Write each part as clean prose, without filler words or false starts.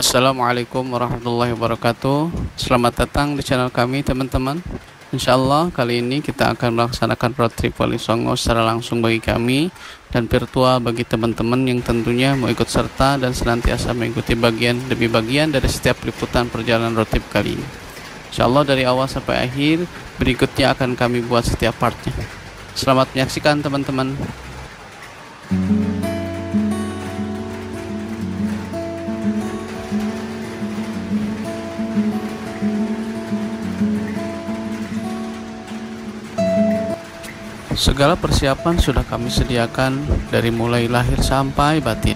Assalamualaikum warahmatullahi wabarakatuh. Selamat datang di channel kami teman-teman. Insyaallah kali ini kita akan melaksanakan road trip Wali Songo secara langsung bagi kami dan virtual bagi teman-teman yang tentunya mau ikut serta dan senantiasa mengikuti bagian demi bagian dari setiap liputan perjalanan road trip kali ini. Insyaallah dari awal sampai akhir berikutnya akan kami buat setiap partnya. Selamat menyaksikan teman-teman. Segala persiapan sudah kami sediakan dari mulai lahir sampai batin.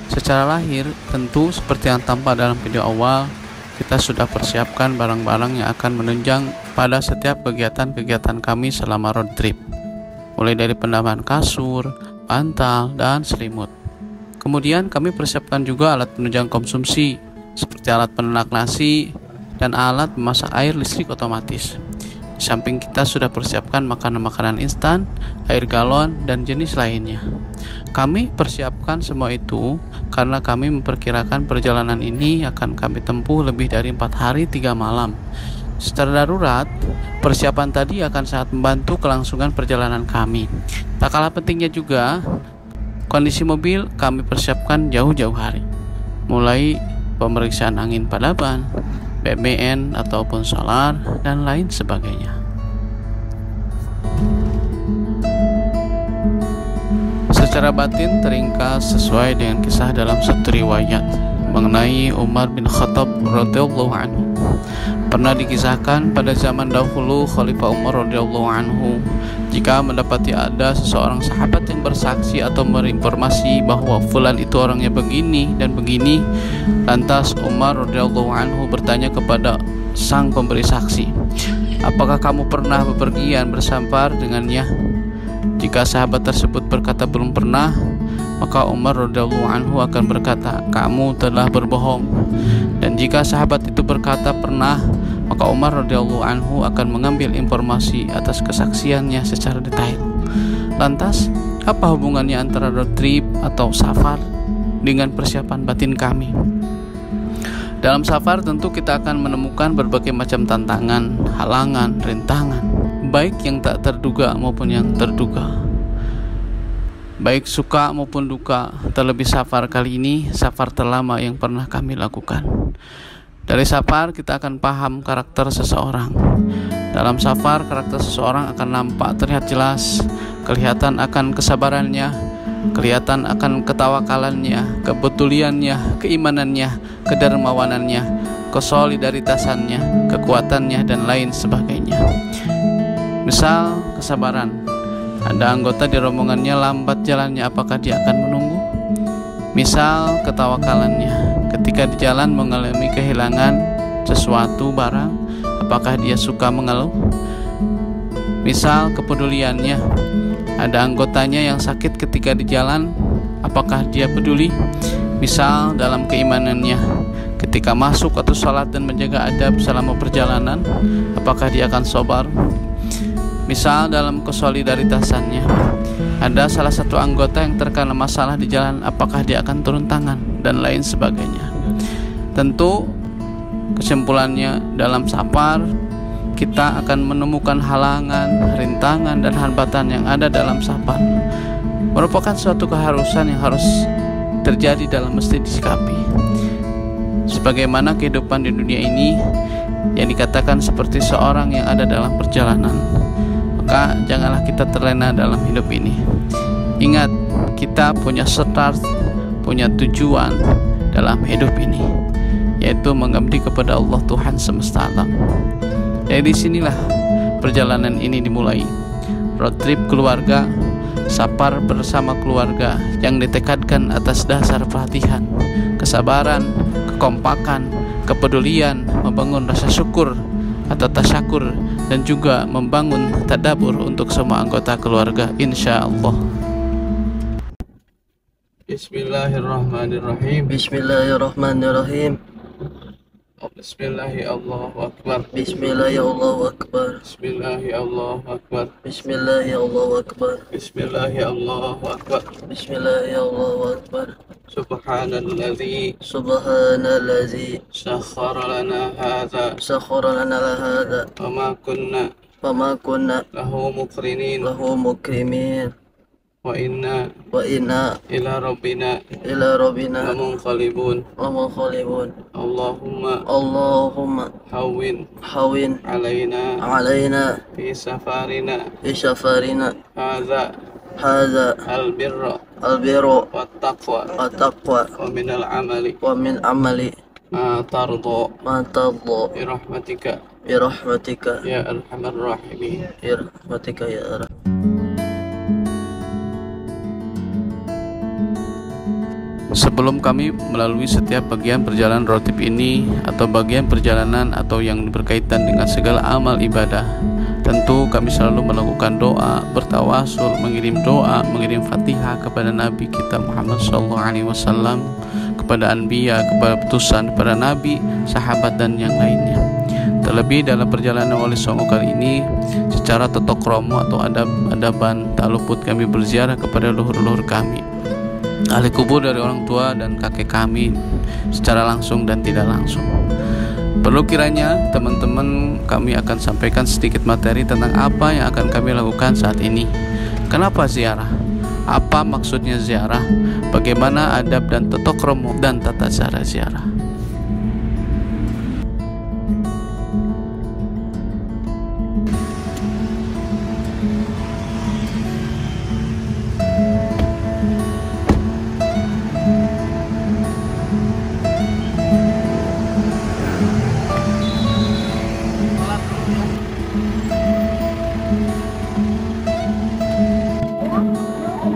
Secara lahir, tentu seperti yang tampak dalam video awal, kita sudah persiapkan barang-barang yang akan menunjang pada setiap kegiatan-kegiatan kami selama road trip. Mulai dari penambahan kasur, bantal, dan selimut. Kemudian kami persiapkan juga alat penunjang konsumsi, seperti alat penanak nasi dan alat memasak air listrik otomatis. Di samping kita sudah persiapkan makanan-makanan instan, air galon, dan jenis lainnya. Kami persiapkan semua itu karena kami memperkirakan perjalanan ini akan kami tempuh lebih dari 4 hari 3 malam. Secara darurat, persiapan tadi akan sangat membantu kelangsungan perjalanan kami. Tak kalah pentingnya juga, kondisi mobil kami persiapkan jauh-jauh hari. Mulai pemeriksaan angin pada ban, BBM ataupun solar, dan lain sebagainya. Secara batin teringkas sesuai dengan kisah dalam satu riwayat mengenai Umar bin Khattab radhiyallahu anhu. Pernah dikisahkan pada zaman dahulu Khalifah Umar radhiyallahu anhu, jika mendapati ada seseorang sahabat yang bersaksi atau berinformasi bahwa fulan itu orangnya begini dan begini, lantas Umar radhiyallahu anhu bertanya kepada sang pemberi saksi, apakah kamu pernah bepergian bersampar dengannya? Jika sahabat tersebut berkata belum pernah, maka Umar radhiyallahu anhu akan berkata, kamu telah berbohong. Dan jika sahabat itu berkata pernah, maka Umar radhiyallahu anhu akan mengambil informasi atas kesaksiannya secara detail. Lantas, apa hubungannya antara road trip atau safar dengan persiapan batin kami? Dalam safar tentu kita akan menemukan berbagai macam tantangan, halangan, rintangan, baik yang tak terduga maupun yang terduga, baik suka maupun duka. Terlebih safar kali ini, safar terlama yang pernah kami lakukan. Dari safar kita akan paham karakter seseorang. Dalam safar karakter seseorang akan nampak terlihat jelas, kelihatan akan kesabarannya, kelihatan akan ketawakalannya, kepeduliannya, keimanannya, kedermawanannya, kesolidaritasannya, kekuatannya, dan lain sebagainya. Misal kesabaran, ada anggota di rombongannya lambat jalannya, apakah dia akan menunggu? Misal ketawakalannya, ketika di jalan mengalami kehilangan sesuatu barang, apakah dia suka mengeluh? Misal kepeduliannya, ada anggotanya yang sakit ketika di jalan, apakah dia peduli? Misal dalam keimanannya, ketika masuk atau sholat dan menjaga adab selama perjalanan, apakah dia akan sabar? Misal dalam kesolidaritasannya, ada salah satu anggota yang terkena masalah di jalan, apakah dia akan turun tangan, dan lain sebagainya. Tentu kesimpulannya, dalam safar kita akan menemukan halangan, rintangan, dan hambatan yang ada dalam safar. Merupakan suatu keharusan yang harus terjadi dalam mesti disikapi. Sebagaimana kehidupan di dunia ini yang dikatakan seperti seorang yang ada dalam perjalanan, maka janganlah kita terlena dalam hidup ini. Ingat, kita punya start, punya tujuan dalam hidup ini, yaitu mengabdi kepada Allah Tuhan semesta alam. Dari sinilah perjalanan ini dimulai. Road trip keluarga, safar bersama keluarga yang ditekadkan atas dasar pelatihan, kesabaran, kekompakan, kepedulian, membangun rasa syukur atau tasyakur, dan juga membangun tadabur untuk semua anggota keluarga, insya Allah. Bismillahirrahmanirrahim. Bismillahirrahmanirrahim. Bismillahi Allahu Akbar. Bismillahi Allahu Akbar. Bismillahi Allahu Akbar. Bismillahi Allahu Akbar. Bismillahi Allahu Akbar. Bismillahi Allahu Akbar. Subhanalladzi Subhanalladzi sakhkhara lana hadza sakhkhara lana hadza wa ma kunna lahu muqrinin mukrimin wa inna wa inna ila rabbina rabbina lamunqalibun. Allahumma hawwin alaina fi safarina hadza hadza albirra albirru wat taqwa wa wa minal amali min amali ma tarda ma tadha bi rahmatika ya arhamar rahimin. ya arhamar. Sebelum kami melalui setiap bagian perjalanan road trip ini atau bagian perjalanan atau yang berkaitan dengan segala amal ibadah, tentu kami selalu melakukan doa, bertawasul, mengirim doa, mengirim Fatihah kepada Nabi kita Muhammad SAW, kepada anbiya, kepada putusan, kepada nabi, sahabat dan yang lainnya. Terlebih dalam perjalanan Wali Songo kali ini, secara totok kromo atau adaban tak luput kami berziarah kepada leluhur-leluhur kami, ahli kubur dari orang tua dan kakek kami secara langsung dan tidak langsung. Perlu kiranya teman-teman kami akan sampaikan sedikit materi tentang apa yang akan kami lakukan saat ini. Kenapa ziarah? Apa maksudnya ziarah? Bagaimana adab dan tata krama dan tata cara ziarah?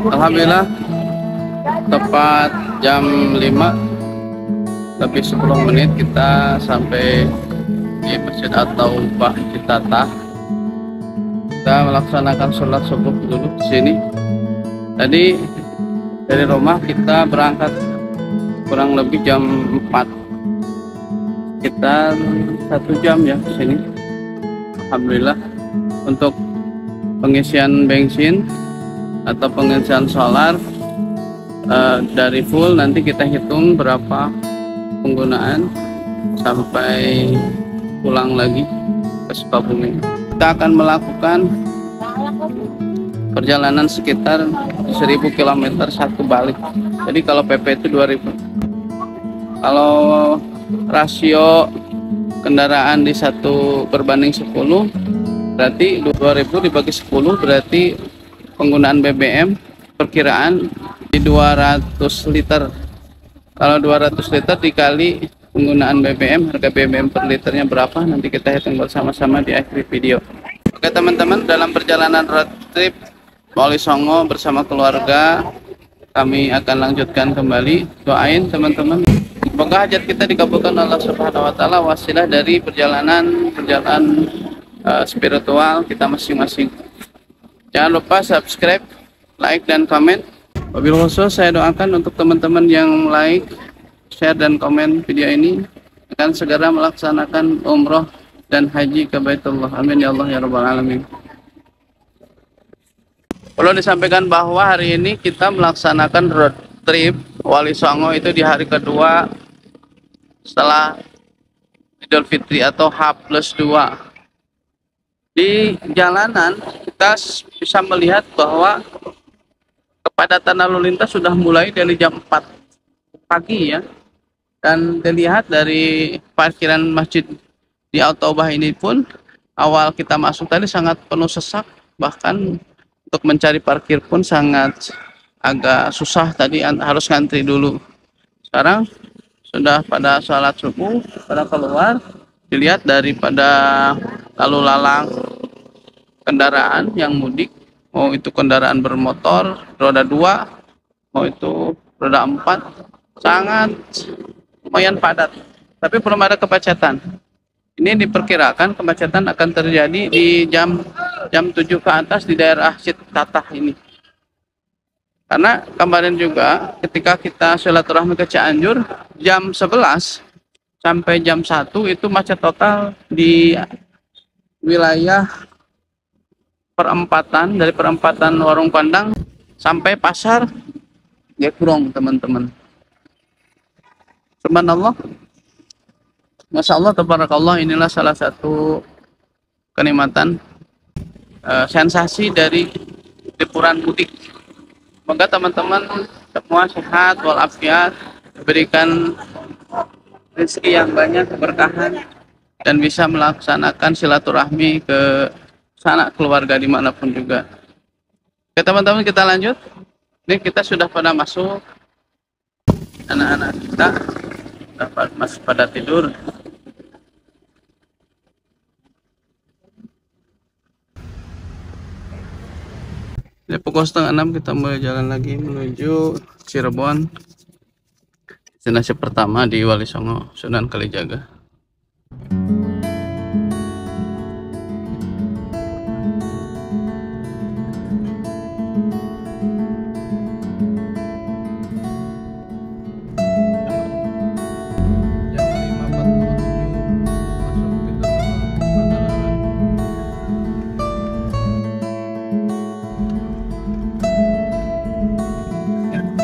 Alhamdulillah, tepat jam 5 lebih 10 menit kita sampai di Masjid At-Taubah Citatah. Kita melaksanakan sholat subuh dulu di sini. Tadi dari rumah kita berangkat kurang lebih jam 4, sekitar 1 jam ya di sini. Alhamdulillah, untuk pengisian bensin atau pengisian solar dari full, nanti kita hitung berapa penggunaan sampai pulang lagi ke Sukabumi. Kita akan melakukan perjalanan sekitar 1000 km satu balik. Jadi kalau PP itu 2000. Kalau rasio kendaraan di 1 berbanding 10, berarti 2000 dibagi 10 berarti penggunaan BBM perkiraan di 200 liter. Kalau 200 liter dikali penggunaan BBM, harga BBM per liternya berapa, nanti kita hitung bersama-sama di akhir video. Oke teman-teman, dalam perjalanan road trip Wali Songo bersama keluarga, kami akan lanjutkan kembali. Doain teman-teman, semoga hajat kita dikabulkan Allah Subhanahu wa taala, wasilah dari perjalanan spiritual kita masing-masing. Jangan lupa subscribe, like, dan komen. Wabil khusus saya doakan untuk teman-teman yang like, share, dan komen video ini akan segera melaksanakan umroh dan haji ke Baitullah. Amin ya Allah ya Rabbal Alamin. Perlu disampaikan bahwa hari ini kita melaksanakan road trip Wali Songo itu di hari kedua setelah Idul Fitri atau H+2. Di jalanan kita bisa melihat bahwa kepadatan lalu lintas sudah mulai dari jam 4 pagi ya, dan dilihat dari parkiran masjid di At-Taubah ini pun awal kita masuk tadi sangat penuh sesak, bahkan untuk mencari parkir pun sangat agak susah, tadi harus ngantri dulu. Sekarang sudah pada sholat subuh, pada keluar, dilihat daripada lalu lalang kendaraan yang mudik, mau itu kendaraan bermotor roda 2, mau itu roda 4, sangat lumayan padat, tapi belum ada kemacetan. Ini diperkirakan kemacetan akan terjadi di jam 7 ke atas di daerah Citatah ini, karena kemarin juga ketika kita silaturahmi ke Cianjur jam 11 sampai jam 1 itu macet total di wilayah perempatan, dari perempatan Warung Pandang sampai pasar Gekrong, teman-teman. Subhanallah, Masya Allah, tabarakallah, inilah salah satu kenikmatan, sensasi dari liburan mudik. Semoga teman-teman semua sehat walafiat, diberikan rezeki yang banyak, keberkahan, dan bisa melaksanakan silaturahmi ke sanak keluarga dimanapun juga. Oke teman-teman, kita lanjut. Ini kita sudah pada masuk, anak-anak kita dapat masuk pada tidur. Di pukul 5:30 kita mulai jalan lagi menuju Cirebon. Destinasi pertama di Wali Songo, Sunan Kalijaga.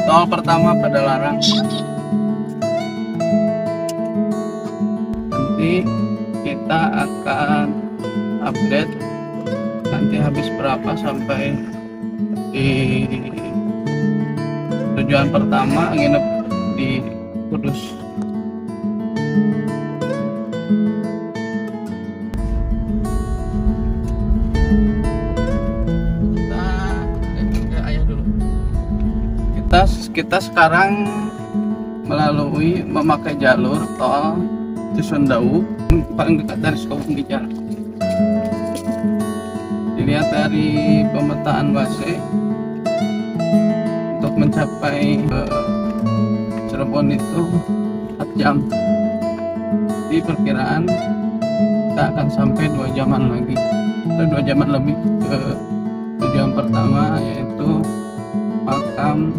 Tol pertama Padalarang. Nanti kita akan update nanti habis berapa sampai di tujuan pertama, nginep di Kudus. Kita sekarang memakai jalur tol Cisondawu, paling dekat dari Sukabumi jalan. Dilihat dari pemetaan WASE, untuk mencapai Cirebon itu 4 jam. Di perkiraan kita akan sampai 2 jaman lagi, atau 2 jaman lebih ke tujuan pertama, yaitu makam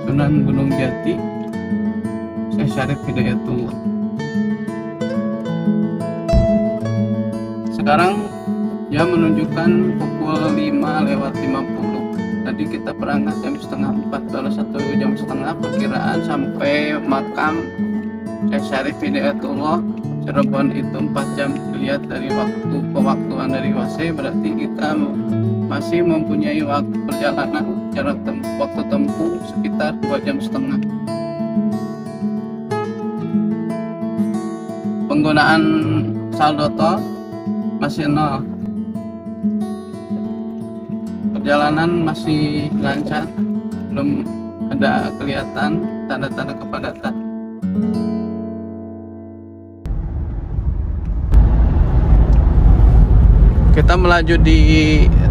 Sunan Gunung Jati Syekh Syarif Hidayatullah. Sekarang jam menunjukkan pukul 5:50. Tadi kita berangkat jam 3:30, baru 1 jam setengah perkiraan sampai makam Syekh Syarif Hidayatullah Cirebon itu 4 jam. Dilihat dari pewaktuan dari WASE, berarti kita masih mempunyai waktu perjalanan waktu tempuh sekitar 2 jam setengah. Penggunaan saldo tol masih 0. Perjalanan masih lancar, belum ada kelihatan tanda-tanda kepadatan. Kita melaju di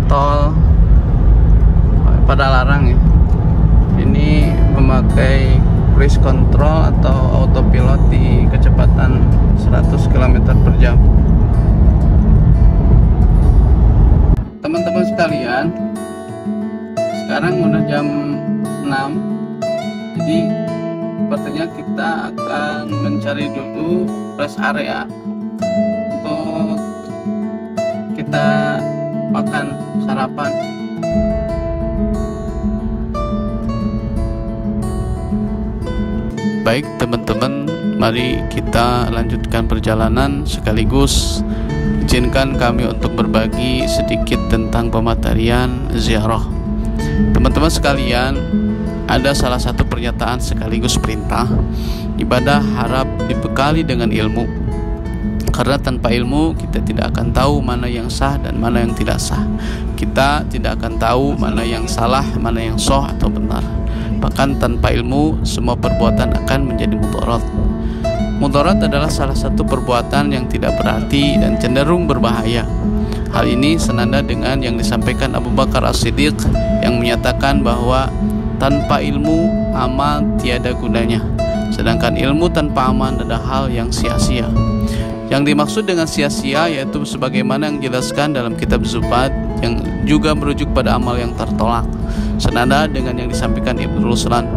tol Padalarang ya. Ini memakai cruise control atau autopilot di kecepatan 100 km per jam. Teman-teman sekalian, sekarang udah jam 6. Jadi sepertinya kita akan mencari dulu rest area untuk kita makan sarapan. Baik teman-teman, mari kita lanjutkan perjalanan, sekaligus izinkan kami untuk berbagi sedikit tentang pematerian ziarah. Teman-teman sekalian, ada salah satu pernyataan sekaligus perintah, ibadah harap dibekali dengan ilmu. Karena tanpa ilmu kita tidak akan tahu mana yang sah dan mana yang tidak sah. Kita tidak akan tahu mana yang salah, mana yang sah atau benar. Bahkan tanpa ilmu semua perbuatan akan menjadi mudarat. Mudarat adalah salah satu perbuatan yang tidak berarti dan cenderung berbahaya. Hal ini senada dengan yang disampaikan Abu Bakar As-Siddiq yang menyatakan bahwa tanpa ilmu amal tiada gunanya, sedangkan ilmu tanpa amal adalah hal yang sia-sia. Yang dimaksud dengan sia-sia yaitu sebagaimana yang dijelaskan dalam kitab Zuhad yang juga merujuk pada amal yang tertolak, senada dengan yang disampaikan Ibnu Ruslan.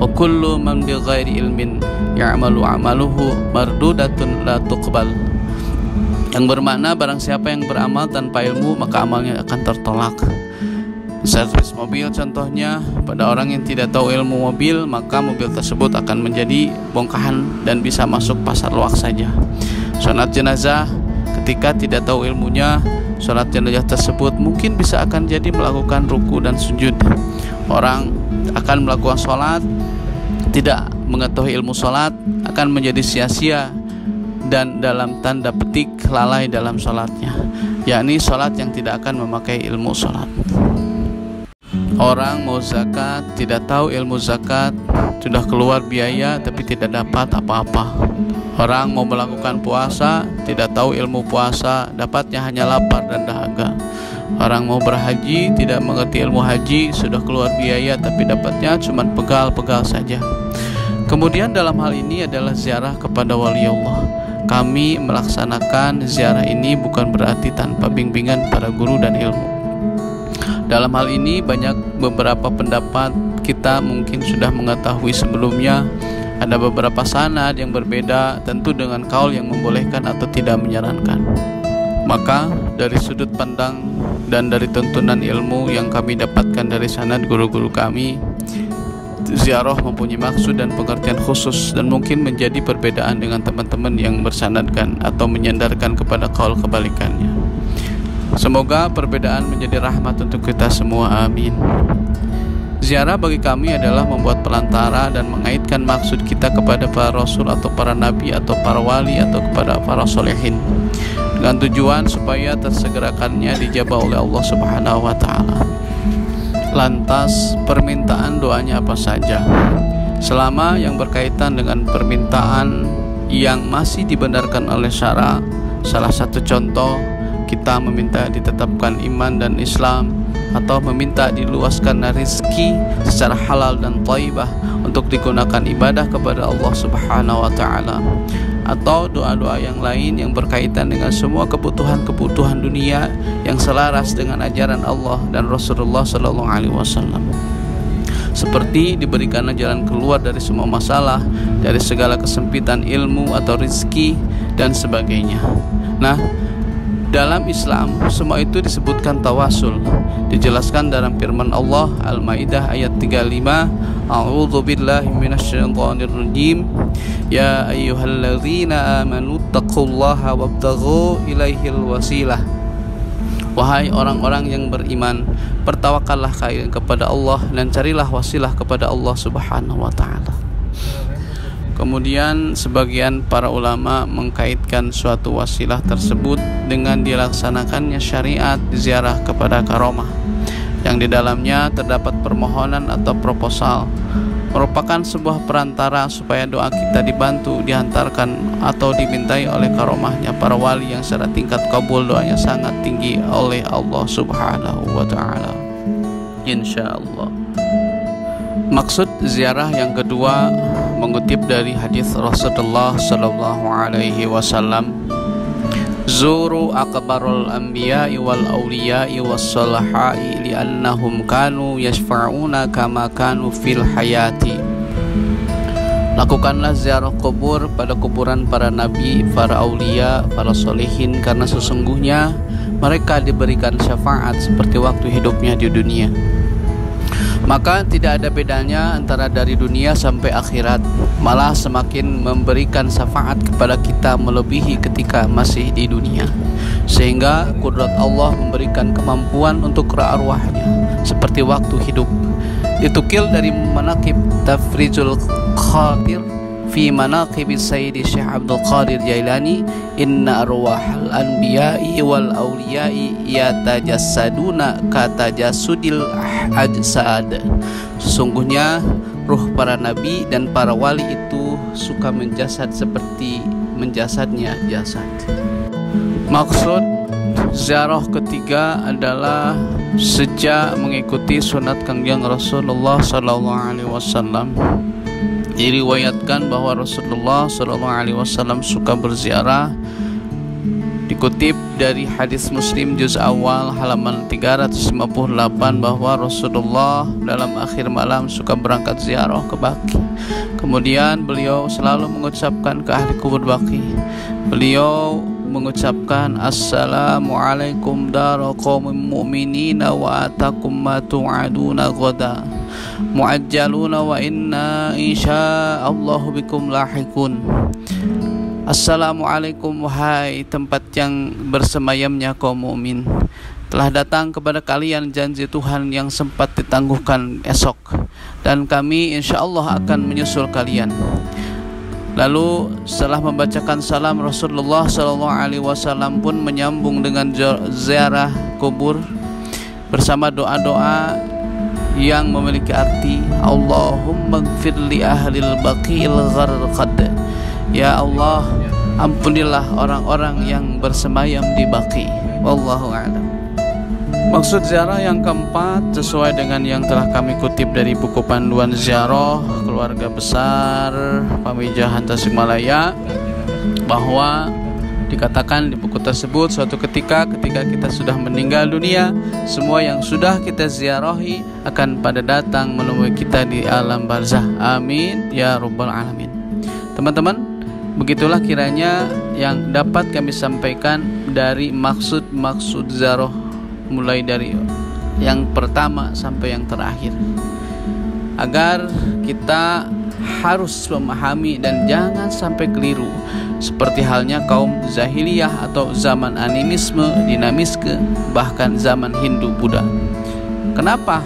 Wa kullu man bi ghairi ilmin ya'malu amaluhu mardudatun la tuqbal, yang bermakna barang siapa yang beramal tanpa ilmu maka amalnya akan tertolak. Servis mobil contohnya, pada orang yang tidak tahu ilmu mobil maka mobil tersebut akan menjadi bongkahan dan bisa masuk pasar luak saja. Salat jenazah, ketika tidak tahu ilmunya, salat jenazah tersebut mungkin bisa akan jadi melakukan ruku dan sujud. Orang akan melakukan salat tidak mengetahui ilmu salat akan menjadi sia-sia dan dalam tanda petik lalai dalam salatnya, yakni salat yang tidak akan memakai ilmu salat. Orang mau zakat tidak tahu ilmu zakat, sudah keluar biaya tapi tidak dapat apa-apa. Orang mau melakukan puasa tidak tahu ilmu puasa, dapatnya hanya lapar dan dahaga. Orang mau berhaji tidak mengerti ilmu haji, sudah keluar biaya tapi dapatnya cuma pegal-pegal saja. Kemudian dalam hal ini adalah ziarah kepada wali Allah. Kami melaksanakan ziarah ini bukan berarti tanpa bimbingan para guru dan ilmu. Dalam hal ini banyak beberapa pendapat kita mungkin sudah mengetahui sebelumnya. Ada beberapa sanad yang berbeda tentu dengan kaul yang membolehkan atau tidak menyarankan. Maka dari sudut pandang dan dari tuntunan ilmu yang kami dapatkan dari sanad guru-guru kami, ziarah mempunyai maksud dan pengertian khusus dan mungkin menjadi perbedaan dengan teman-teman yang bersanadkan atau menyandarkan kepada kaul kebalikannya. Semoga perbedaan menjadi rahmat untuk kita semua, amin. Ziarah bagi kami adalah membuat pelantara dan mengaitkan maksud kita kepada para rasul atau para nabi atau para wali atau kepada para solehin, dengan tujuan supaya tersegerakannya dijabah oleh Allah Subhanahu wa ta'ala. Lantas permintaan doanya apa saja? Selama yang berkaitan dengan permintaan yang masih dibenarkan oleh syara, salah satu contoh kita meminta ditetapkan iman dan Islam, atau meminta diluaskan rezeki secara halal dan thayyibah untuk digunakan ibadah kepada Allah Subhanahu wa ta'ala, atau doa-doa yang lain yang berkaitan dengan semua kebutuhan-kebutuhan dunia yang selaras dengan ajaran Allah dan Rasulullah sallallahu alaihi wasallam, seperti diberikan jalan keluar dari semua masalah, dari segala kesempitan ilmu atau rezeki dan sebagainya. Nah, dalam Islam semua itu disebutkan tawasul. Dijelaskan dalam firman Allah Al-Maidah ayat 35, A'udzu billahi minasyaitonir rajim. Ya ayyuhalladzina amanu taqullaha wabtaghu ilaihil wasilah. Wahai orang-orang yang beriman, bertawakallah kalian kepada Allah dan carilah wasilah kepada Allah Subhanahu wa ta'ala. Kemudian sebagian para ulama mengkaitkan suatu wasilah tersebut dengan dilaksanakannya syariat ziarah kepada karomah, yang di dalamnya terdapat permohonan atau proposal, merupakan sebuah perantara supaya doa kita dibantu, dihantarkan atau dimintai oleh karomahnya para wali yang secara tingkat kabul doanya sangat tinggi oleh Allah Subhanahu wa ta'ala, insyaallah. Maksud ziarah yang kedua mengutip dari hadis Rasulullah sallallahu alaihi wasallam, Zuru akbarul anbiya'i wal awliya'i was salihai li'annahum kanu yashfa'una kama kanu fil hayati. Lakukanlah ziarah kubur pada kuburan para nabi, para aulia, para solehin, karena sesungguhnya mereka diberikan syafaat seperti waktu hidupnya di dunia. Maka tidak ada bedanya antara dari dunia sampai akhirat, malah semakin memberikan syafaat kepada kita melebihi ketika masih di dunia, sehingga kudrat Allah memberikan kemampuan untuk arwahnya seperti waktu hidup. Ditukil dari manaqib Tafrizul Khatir fi manaqib Sayyidi Syekh Abdul Qadir Jailani, inna arwahal anbiya'i wal awliya'i yatajassaduna katajasudil ajsad. Sesungguhnya ruh para nabi dan para wali itu suka menjasad seperti menjasadnya jasad. Maksud ziarah ketiga adalah sejak mengikuti sunat Kangjeng Rasulullah sallallahu alaihi wasallam. Diriwayatkan bahwa Rasulullah sallallahu alaihi wasallam suka berziarah di dikutip dari hadis Muslim juz awal halaman 358 bahwa Rasulullah dalam akhir malam suka berangkat ziarah ke Baqi. Kemudian beliau selalu mengucapkan ke ahli kubur Baqi. Beliau mengucapkan assalamualaikum dara qaumin mu'minina wa atakum ma tu'aduna ghadan mu'ajjaluna wa inna insyaallahu bikum lahiqun. Assalamualaikum, wahai tempat yang bersemayamnya kaum mukmin. Telah datang kepada kalian janji Tuhan yang sempat ditangguhkan esok, dan kami insyaallah akan menyusul kalian. Lalu setelah membacakan salam, Rasulullah SAW pun menyambung dengan ziarah kubur bersama doa-doa yang memiliki arti Allahumma gfir li ahlil baqi'il gharqad. Ya Allah, ampunilah orang-orang yang bersemayam di Baqi. Wallahu a'lam. Maksud ziarah yang keempat sesuai dengan yang telah kami kutip dari buku panduan ziarah keluarga besar Pamijahan Tasikmalaya, bahwa dikatakan di buku tersebut suatu ketika kita sudah meninggal dunia, semua yang sudah kita ziarahi akan pada datang menemui kita di alam barzah. Amin ya rabbal alamin. Teman-teman, begitulah kiranya yang dapat kami sampaikan dari maksud ziarah, mulai dari yang pertama sampai yang terakhir, agar kita harus memahami dan jangan sampai keliru seperti halnya kaum Zahiliyah atau zaman animisme, dinamisme, bahkan zaman Hindu Buddha. Kenapa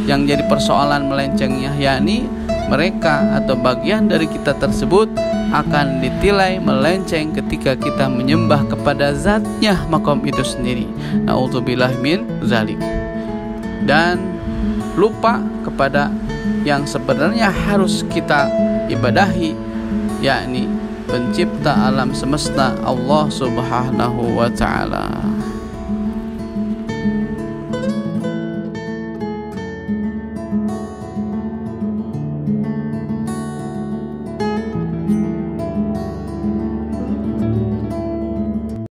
yang jadi persoalan melencengnya, yakni mereka atau bagian dari kita tersebut akan ditilai melenceng ketika kita menyembah kepada zatnya makom itu sendiri. Na'udzubillah min zalik. Dan lupa kepada yang sebenarnya harus kita ibadahi, yakni pencipta alam semesta Allah Subhanahu wa ta'ala.